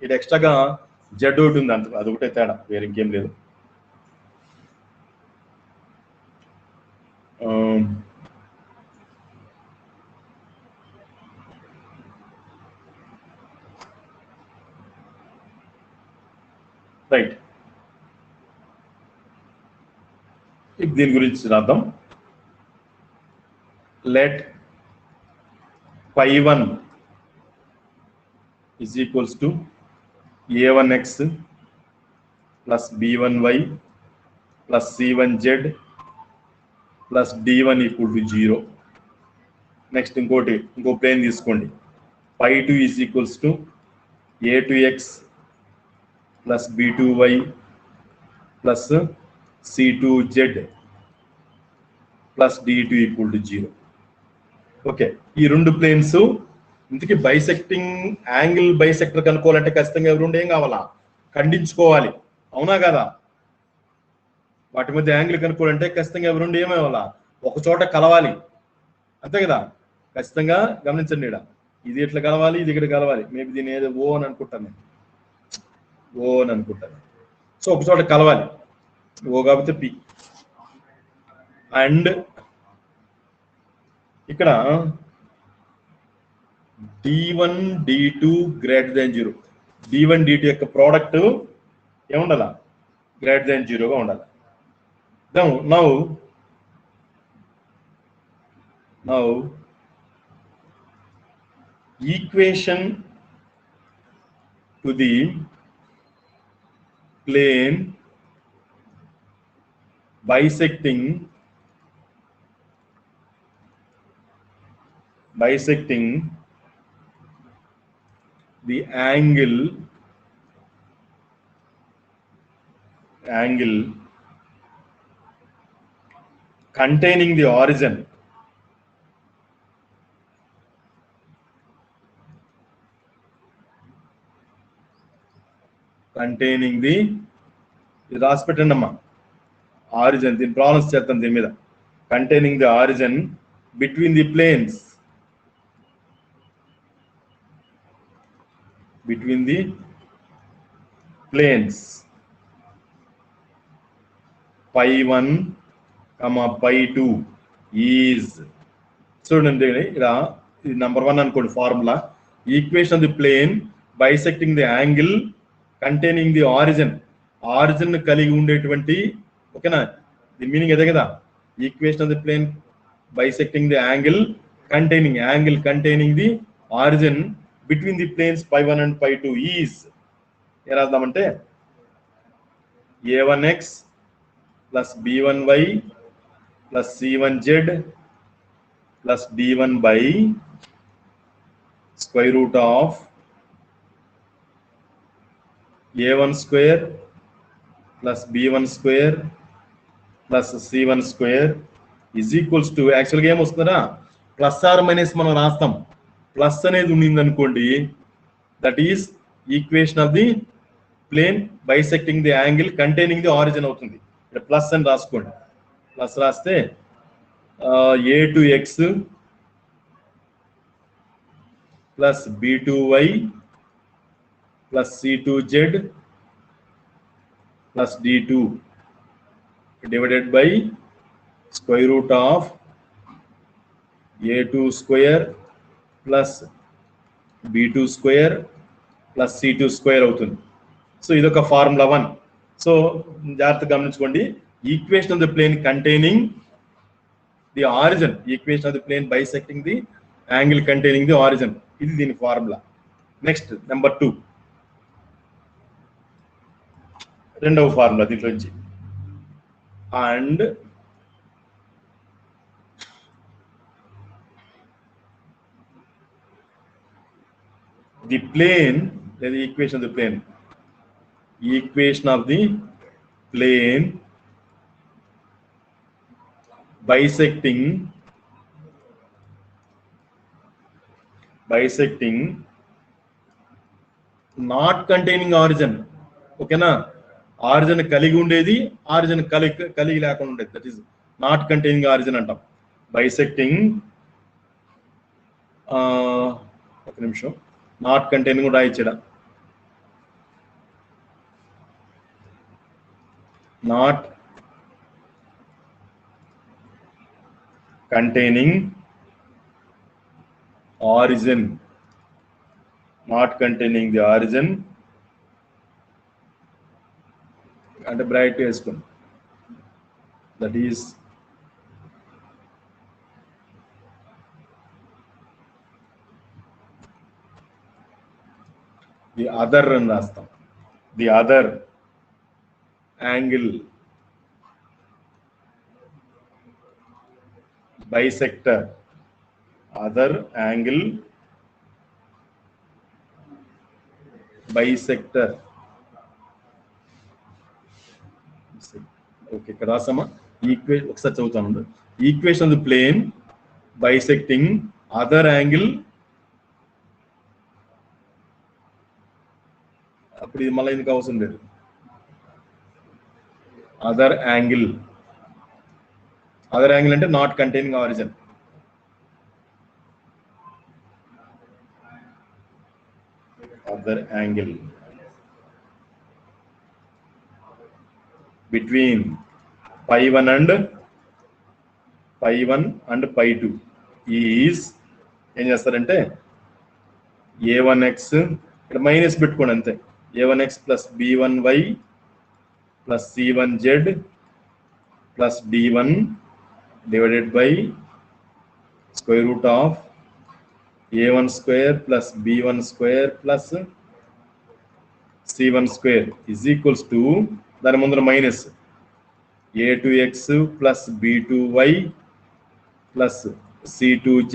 ఇది ఎక్స్ట్రాగా జెడ్ ఒకటి ఉంది, అంత అదొకటే తేడా, వేరే ఇంకేం లేదు. రైట్, దీని గురించి రాద్దాం. Let π1 is equals to a1x plus b1y plus c1z plus d1 equal to 0. Next ఇంకో ప్లేన్ తీసుకోండి, π2 is equals to a2x plus b2y plus c2z plus d2 equal to 0. Okay, ఈ రెండు ప్లేన్స్ ఇందుకే బైసెక్టింగ్ యాంగిల్ బైసెక్టర్ కనుక్కోవాలంటే ఖచ్చితంగా రెండు ఏం కావాలా, ఖండించుకోవాలి, అవునా కదా? వాటి మధ్య యాంగిల్ కనుక్కోవాలంటే ఖచ్చితంగా రెండు ఏమవ్వాలా, ఒక చోట కలవాలి, అంతే కదా? ఖచ్చితంగా గమనించండి, ఇది ఇట్లా కలవాలి, ఇది ఇక్కడ కలవాలి. మేబీ దీని ఏదో ఓ అని అనుకుంటాను నేను, ఓ అని అనుకుంటారు. సో ఒక చోట కలవాలి, ఓ కాబట్టి పి. అండ్ ఇక్కడ d1 d2 greater than 0. d1 d2 యొక్క ప్రోడక్ట్ ఏముండాల? గ్రేటర్ దాన్ 0గా ఉండాలి. Now equation to the plane bisecting the angle containing the origin ఇది రాసి పెట్టండి అమ్మా. ఆరిజిన్, దీని ప్రాబ్లమ్స్ చేస్తాం దీని మీద. Containing the origin between the planes π1, π2 is, చూడండి ఇక్కడ ఇది నెంబర్ 1 అనుకోండి formula. Equation of the plane bisecting the angle containing the origin కలిగి ఉండేటువంటి, ఓకేనా, ది మీనింగ్ అదే కదా. Equation of the plane bisecting the angle containing the origin between the planes π1 and π2 is, ఏ రాద్దామంటే a1x plus b1y plus c1z plus d1 by square root of a1 square plus b1 square plus c1 square is equals to, యాక్చువల్గా ఏమొస్తుందా, plus are minus మనం రాస్తాం. Plus అనేది ఉండింది అనుకోండి, that is equation of the plane bisecting the angle containing the origin అవుతుంది. ఇక్కడ plus అని రాసుకోండి. ప్లస్ రాస్తే a2x plus b2y plus c2z plus d2 divided by square root of a2 square plus b2 square plus c2 square అవుతుంది. So ఇదొక formula 1. So జాగ్రత్తగా గమనించుకోండి. Equation of the plane containing the origin, equation of the plane bisecting the angle containing the origin, ఇది దీని formula. Next number 2, రెండవ formula దీంట్లోంచి. And the plane, లేదా equation of the plane, bisecting not containing origin, ఓకేనా, origin కలిగి ఉండేది, origin కలిగి లేకుండా ఉండేది, that is not containing origin అంటాం. బైసెక్టింగ్, ఒక నిమిషం, నాట్ కంటైనింగ్ కూడా రాయించడా, నాట్ containing origin, అంటే బ్రైట్ వేసుకోండి, దట్ ఈస్ ది అదర్ అని రాస్తాం. The other angle bisector, other angle bisector. Okay, ఇక్కడ రాసామా? ఒకసారి చదువుతాను. Equation of the plane bisecting other angle, అప్పుడు ఇది మళ్ళీ ఎందుకు అవసరం లేదు. అదర్ యాంగిల్ అంటే not containing origin. Other angle between pi1 and pi2 is ఏం చేస్తారంటే a1x ఇక్కడ మైనస్ పెట్టుకోండి అంతే. a1x plus b1y plus c1z plus d1 divided by square root of a1 square plus b1 square plus c1 square is equals to దాని ముందర minus a2x plus b2y plus c2z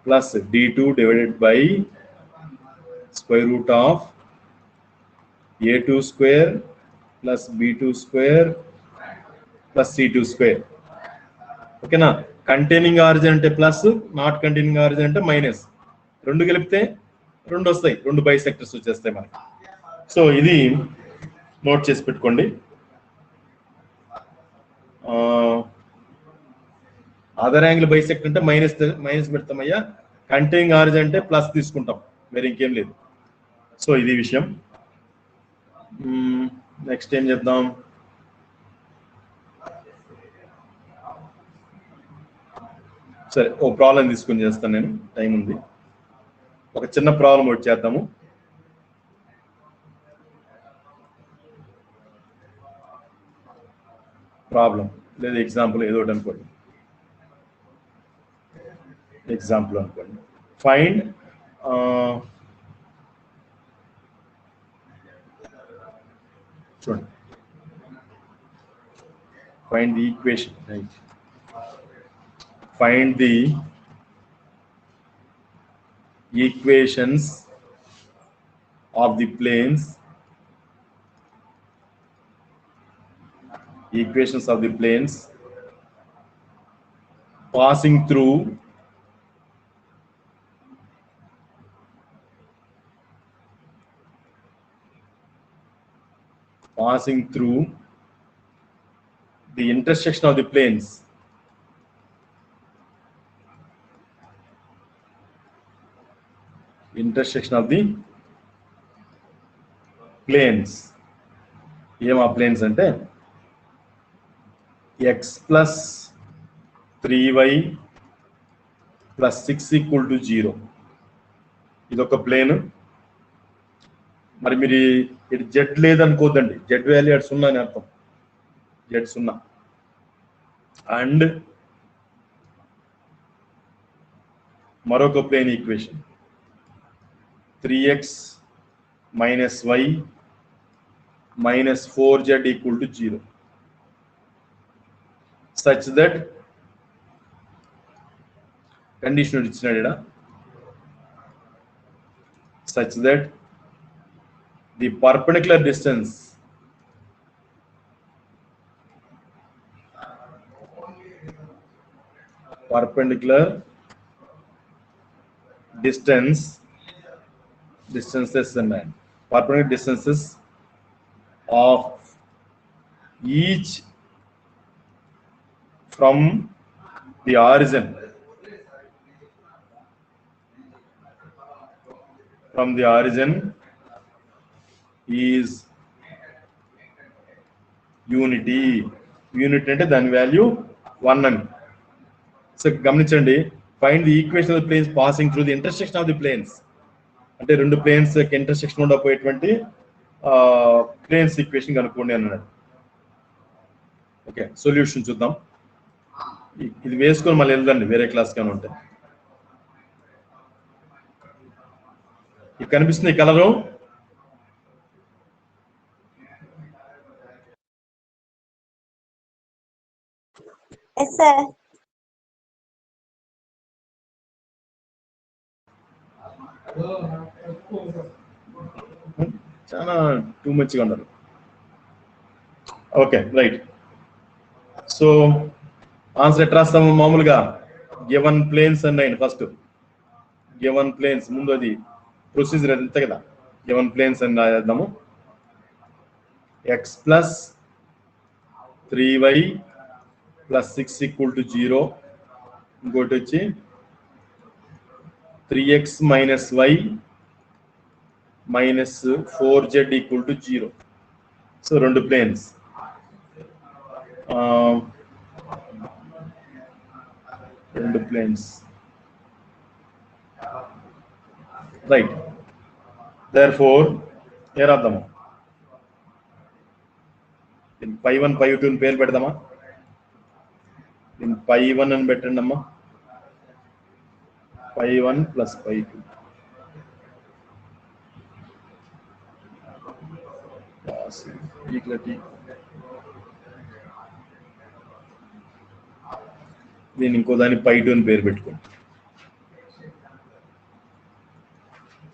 plus d2 divided by square root of a2 square plus b2 square plus c2 square. ఓకేనా? Containing origin అంటే plus, not containing origin అంటే minus. రెండు కలిపితే రెండు వస్తాయి, రెండు బైసెక్టర్స్ వచ్చేస్తాయి మనకి. సో ఇది నోట్ చేసి పెట్టుకోండి. అదర్ యాంగిల్ బైసెక్ట్ అంటే మైనస్ పెడతామయ్యా, కంటైనింగ్ ఆరిజిన్ అంటే ప్లస్ తీసుకుంటాం, వేరే ఇంకేం లేదు. సో ఇది విషయం. నెక్స్ట్ ఏం చేద్దాం? సరే, ఓ ప్రాబ్లం తీసుకుని చేస్తాను నేను, టైం ఉంది. ఒక చిన్న ప్రాబ్లం ఒకటి చేద్దాము. ప్రాబ్లం లేదా ఎగ్జాంపుల్ ఏదో ఒకటి అనుకోండి. ఎగ్జాంపుల్ అనుకోండి. ఫైండ్ చూడండి, find the equation, right? Find the equations of the planes passing through the intersection of the planes ఏం ఆ ప్లేన్స్ అంటే x plus 3y plus 6 equal to 0. ఇదొక ప్లేన్. మరి మీరు ఇది జెడ్ లేదనుకోద్దండి, జెడ్ వాల్యూ అటు 0 అని అర్థం, జెడ్ 0. అండ్ మరొక plane equation 3x minus y minus 4z equal to 0, such that condition ఇచ్చినాడా, such that the perpendicular distance distances and perpendicular distances of each from the origin is unity అంటే దాని value 1 అని. So గమనించండి, find the equation of the planes passing through the intersection of the planes అంటే రెండు planes intersection ఉండకపోయేటువంటి planes equation కనుక్కోండి అన్నాడు. Okay, solution చూద్దాం. ఇది వేసుకొని మళ్ళీ వెళ్దండి, వేరే క్లాస్ కానీ ఉంటే. ఇది కనిపిస్తుంది ఈ కలరు. చాలా టూ మచ్గా ఉన్నారు. Okay, right. సో ఆన్సర్ ఎట్లా రాస్తాము? మామూలుగా గివన్ ప్లేన్స్ అండి ఆయన ఫస్ట్ గివన్ ప్లేన్స్ ముందు అది ప్రొసీజర్ అంతే కదా. గివన్ ప్లేన్స్ అని రాద్దాము. X plus 3y plus 6 equal to 0. ఇంకోటి వచ్చి 3x minus y minus 4z equal to 0. So రెండు ప్లేన్స్. రెండు ప్లేన్స్, రైట్. దేర్ఫోర్ ఏ రాద్దాము, పై 1 పై 2 పేరు పెడదామా? దీన్ని పై 1 అని పెట్టండి అమ్మా. పై 1 ప్లస్ పై 2 ఈక్వల్. దీన్ని ఇంకో దాన్ని పై 2 అని పేరు పెట్టుకోండి.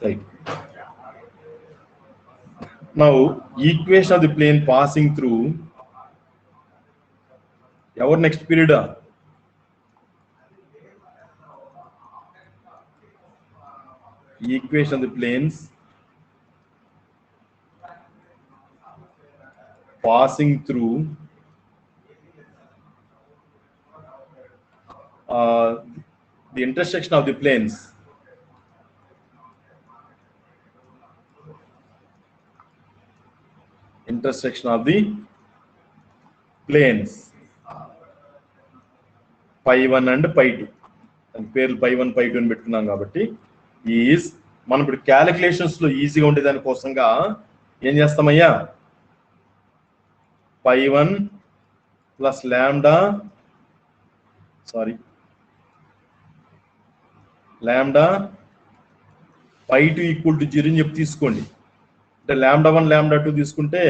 Right. Now equation of the plane passing through our next period equation of the planes passing through the intersection of the planes of the planes pi 1 and pi 2 and పేర్లు pi 1 pi 2 అని పెట్టుకున్నాం కాబట్టి is మనం ఇప్పుడు calculations లో ఈజీగా ఉండే దాని కోసంగా ఏం చేస్తామయ్యా, pi 1 plus lambda pi 2 equal to 0 అని చెప్పి తీసుకోండి. అంటే లాంబ్డా 1 లాంబ్డా 2 తీసుకుంటే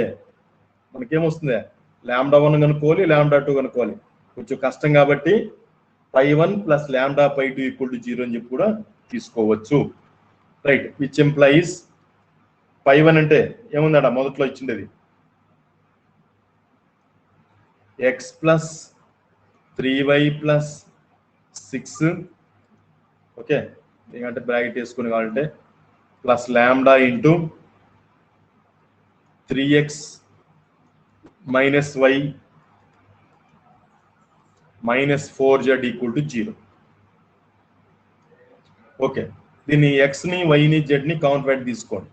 మనకేమొస్తుంది, లాంబ్డా 1 కనుక్కోవాలి, లాంబ్డా 2 కనుక్కోవాలి. కొంచెం కష్టం కాబట్టి pi 1 plus lambda pi 2 equal to 0 అని చెప్పి కూడా తీసుకోవచ్చు. రైట్. విచ్ ఎంప్లాయిస్ pi 1 అంటే ఏముందట మొదట్లో ఇచ్చిండేది x plus 3y plus 6. Okay, ఎందుకంటే బ్రాకెట్ వేసుకుని కావాలంటే plus lambda into 3x minus y minus 4z equal to 0. Okay, దీన్ని x ని y ని z ని కౌంట్ ఫ్యాక్ట్ తీసుకోండి.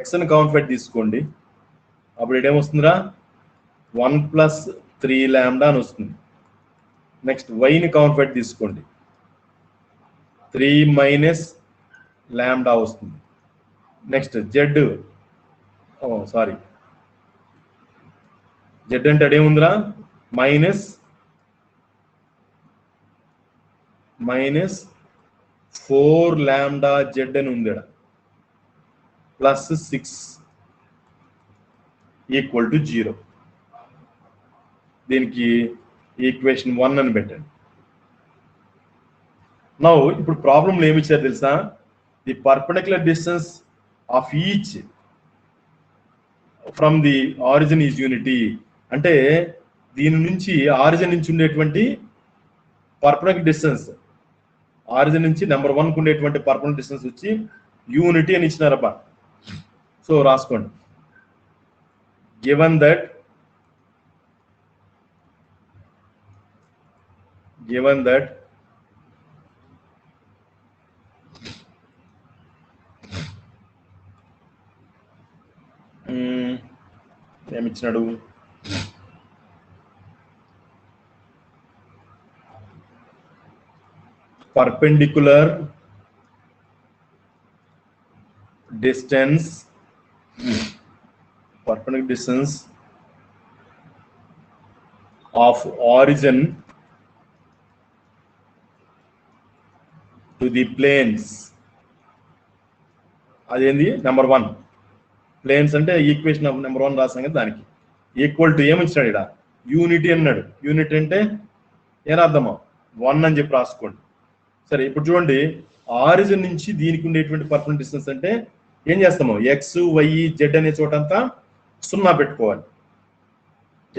x ని కౌంట్ ఫ్యాక్ట్ తీసుకోండి, అప్పుడు ఏమొస్తుందిరా 1 ప్లస్ 3 లాంబ్డా అని వస్తుంది. నెక్స్ట్ y ని కౌంట్ ఫ్యాక్ట్ తీసుకోండి, 3 మైనస్ లాంబ్డా వస్తుంది. నెక్స్ట్ z జెడ్ అంటే అదేముందిరా మైనస్ 4 లాంబ్డా జెడ్ అని ఉంది, ప్లస్ 6 ఈక్వల్ టు 0. దీనికి ఈక్వేషన్ 1 అని పెట్టండి. నౌ ఇప్పుడు ప్రాబ్లంలో ఏమి ఇచ్చారు తెలుసా, the perpendicular distance of each from the origin is unity. అంటే దీని నుంచి ఆరిజిన్ నుంచి ఉండేటువంటి పర్పెండిక్యులర్ డిస్టెన్స్, ఆరిజిన్ నుంచి నెంబర్ 1 కు ఉండేటువంటి పర్పెండిక్యులర్ డిస్టెన్స్ వచ్చి యూనిటీ అని ఇచ్చినారబ్బా. సో రాసుకోండి, గివెన్ దట్ ఏమిచ్చినాడు, perpendicular distance of origin to the planes. అదేంది నెంబర్ 1 ప్లేన్స్ అంటే ఈక్వేషన్ ఆఫ్ నెంబర్ 1 రాసాం కదా, దానికి ఈక్వల్ టు ఏమిచ్చినాడు ఇక్కడ యూనిటీ అన్నాడు. యూనిటీ అంటే ఏం అర్థమా 1 అని చెప్పి రాసుకోండి. సరే, ఇప్పుడు చూడండి, ఆరిజిన్ నుంచి దీనికి ఉండేటువంటి పర్పెండిక్యులర్ డిస్టెన్స్ అంటే ఏం చేస్తాము, ఎక్స్ వై జెడ్ అనే చోటంతా 0 పెట్టుకోవాలి.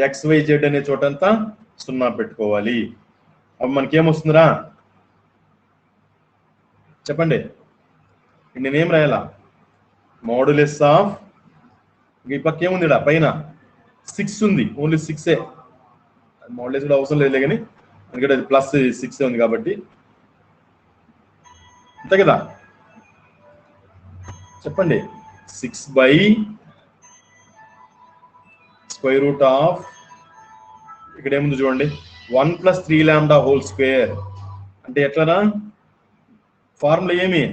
ఎక్స్ వై జెడ్ అనే చోటంతా 0 పెట్టుకోవాలి. అప్పుడు మనకేమొస్తుందిరా చెప్పండి, నేనేం రాయాలా, మోడులెస్ ఆఫ్, ఈ పక్క ఏముంది పైన 6 ఉంది, ఓన్లీ 6ఏ, మోడులెస్ కూడా అవసరం లేదు కానీ ఎందుకంటే అది ప్లస్ 6 ఉంది కాబట్టి అంతే కదా. చెప్పండి, 6 బై స్క్వేర్ రూట్ ఆఫ్ ఇక్కడ ఏముంది చూడండి, 1 + 3 లాంబ్డా హోల్ స్క్వేర్ అంటే ఎట్లనా ఫార్ములా ఏమి,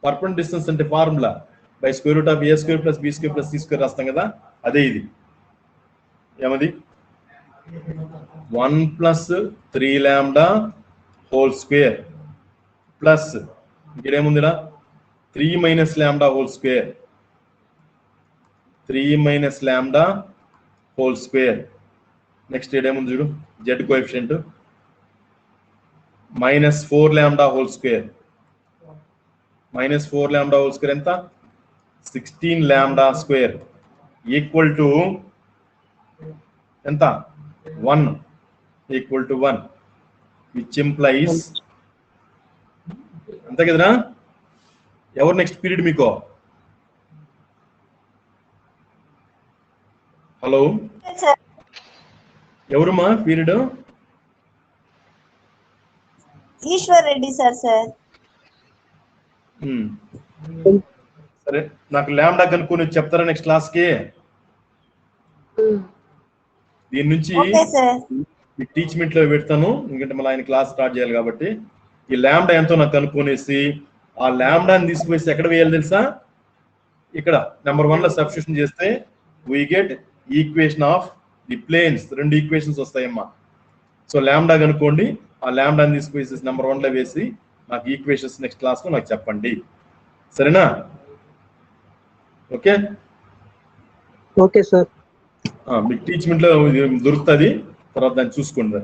పర్పెండిక్యులర్ డిస్టెన్స్ అంటే formula by square root of a² + b² + c² రాస్తాం కదా, అదే ఇది. ఏమది 1 + 3 లాంబ్డా హోల్ స్క్వేర్ ప్లస్ ఇక్కడ ఏముందిరా 3 - lambda whole square, 3 - lambda whole square. Next ఏముంది చూడు, z coefficient -4 lambda whole square, -4 lambda whole square ఎంత 16 లాంబ్డా స్క్వేర్ ఈక్వల్ టు ఎంత 1 ఈక్వల్ టు 1 విచ్ ఇంప్లైస్ అంతే కదరా. ఎవరు నెక్స్ట్ పీరియడ్ మీకు? హలో ఎవరుమా పీరియడ్? ఈశ్వర్ రెడ్డి సార్. సరే నాకు లాంబ్డా కనుక్కొని చెప్తారా నెక్స్ట్ క్లాస్ కి? దీని నుంచి టీచ్మెంట్ లో పెడతాను, ఎందుకంటే మళ్ళీ ఆయన క్లాస్ స్టార్ట్ చేయాలి కాబట్టి. ఈ లాంబ్డా ఎంతో నాకు కనుక్కొనేసి ఆ లాంబ్డాని తీసుకువేసి ఎక్కడ వేయాలి తెలుసా, ఇక్కడ నెంబర్ 1 లో సబ్స్టిట్యూషన్ చేస్తే we get equation of the planes, 2 equations వస్తాయమ్మా. సో లాంబ్డా కనుక్కోండి, ఆ లాంబ్డాని తీసుకువేసి నెంబర్ 1 లో వేసి నాకు ఈక్వేషన్స్ నెక్స్ట్ క్లాస్ లో నాకు చెప్పండి, సరేనా? Okay okay sir. మీకు టీచ్మెంట్ లో దొరుకుతుంది, తర్వాత దాన్ని చూసుకోండి.